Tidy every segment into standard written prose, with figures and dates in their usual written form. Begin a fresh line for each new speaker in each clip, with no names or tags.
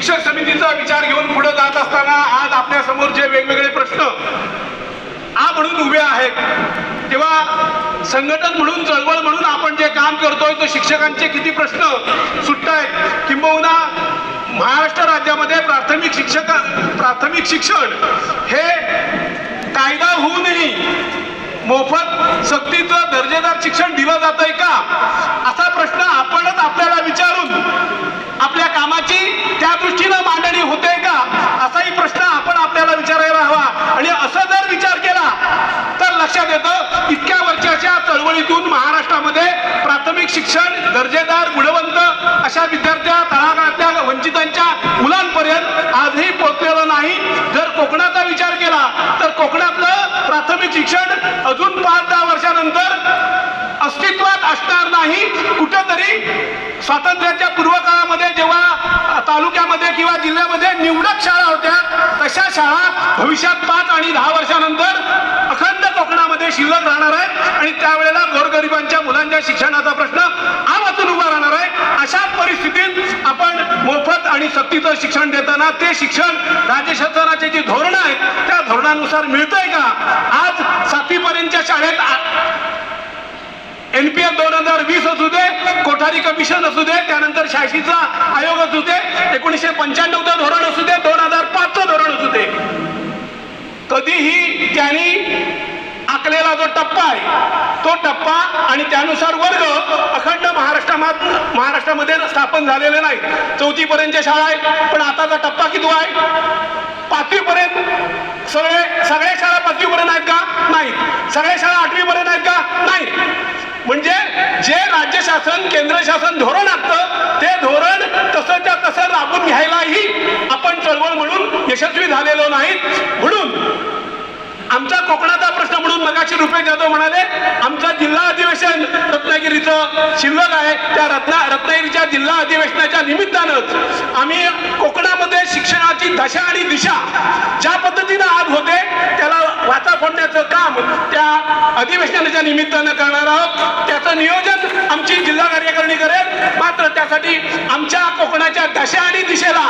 शिक्षक समितीचा विचार घेऊन पुढे जात असताना आज आपल्या समोर जे वेगवेगळे प्रश्न म्हणून उभे आहेत, तेव्हा संघटन म्हणून, चळवळ म्हणून आपण जे काम करतोय तो शिक्षकांचे किती प्रश्न सुटतायत, किंबहुना महाराष्ट्र राज्यामध्ये प्राथमिक शिक्षण हे कायदा होऊनही मोफत सक्तीचं दर्जेदार शिक्षण दिलं जातंय का, असा प्रश्न आपणच आपल्याला विचारून आपल्या कामाची त्या दृष्टीनं मांडणी होते का, असाही प्रश्न आपण आपल्याला विचारायला हवा. आणि असं जर विचार केला तर लक्षात येतं इतक्या वर्षाच्या चळवळीतून महाराष्ट्रामध्ये प्राथमिक शिक्षण दर्जेदार गुणवंत अशा विद्यार्थ्या, तळागाळातल्या वंचितांच्या मुलांपर्यंत आजही पोहोचलेलं नाही. जर कोकणाचा विचार केला तर कोकणातलं प्राथमिक शिक्षण अजून 5-10 वर्षानंतर अस्तित्वात असणार नाही. कुठेतरी स्वातंत्र्याच्या पूर्वकाळामध्ये जेव्हा तालुक्यामध्ये किंवा जिल्ह्यामध्ये निवडक शाळा होत्या, तशा शाळा भविष्यात 5 आणि 10 वर्षानंतर अखंड कोकणामध्ये शिल्लक राहणार आहेत आणि त्यावेळेला गोरगरिबांच्या मुलांच्या शिक्षणाचा प्रश्न आवाजून उभा राहणार आहे. अशा परिस्थितीत आपण मोफत आणि सक्तीचं शिक्षण देताना ते शिक्षण राज्य शासनाचे जी धोरणं आहेत त्या धोरणानुसार मिळतंय का? आज 7वी पर्यंतच्या शाळेत NPS 2020 असू दे, कोठारी कमिशन असू दे, त्यानंतर 86चा आयोग असू दे, 1995चं धोरण असू दे, 2005चं धोरण असू दे, कधीही त्यांनी आखलेला जो टप्पा आहे तो टप्पा आणि त्यानुसार वर्ग अखंड महाराष्ट्रामध्ये स्थापन झालेले नाही. 4थी पर्यंतच्या शाळा आहेत, पण आताचा टप्पा किती आहे? 5वी पर्यंत. सगळ्या शाळा 5वी पर्यंत आहेत का? नाही. सगळ्या शाळा 8वी पर्यंत आहेत का? नाही. म्हणजे जे राज्य शासन, केंद्र शासन धोरण आखतं ते धोरण तसंच्या तसं राबून घ्यायलाही आपण चळवळ म्हणून यशस्वी झालेलो नाही. म्हणून आमचा कोकणाचा प्रश्न म्हणून मगाशी रुपेश जाधव म्हणाले आमचा जिल्हा अधिवेशन रत्नागिरीचं शिल्लक आहे, त्या रत्नागिरीच्या जिल्हा अधिवेशनाच्या निमित्तानंच आम्ही कोकणामध्ये शिक्षणाची दशा आणि दिशा ज्या पद्धतीनं आज होते त्याला वाचा फोडण्याचं काम त्या अधिवेशनाच्या निमित्तानं करणार आहोत. त्याचं नियोजन आमची जिल्हा कार्यकारिणी करेल. मात्र त्यासाठी आमच्या कोकणाच्या दशा आणि दिशेला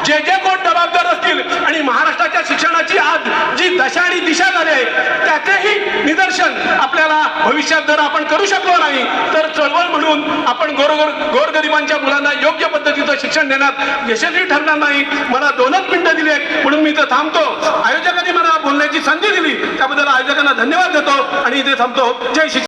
जे कोण जबाबदार असतील आणि महाराष्ट्राच्या शिक्षणाची आज जी दशा आणि दिशा झाली आहे त्याचेही निदर्शन आपल्याला भविष्यात जर आपण करू शकलो नाही तर चळवळ म्हणून आपण गोरगरिबांच्या मुलांना योग्य पद्धतीचं शिक्षण देण्यात यशस्वी ठरणार नाही. मला 2च मिनिटं दिली आहेत म्हणून मी इथं थांबतो. आयोजकांनी मला बोलण्याची संधी दिली त्याबद्दल आयोजकांना धन्यवाद देतो आणि इथे थांबतो. जय शिक्षण.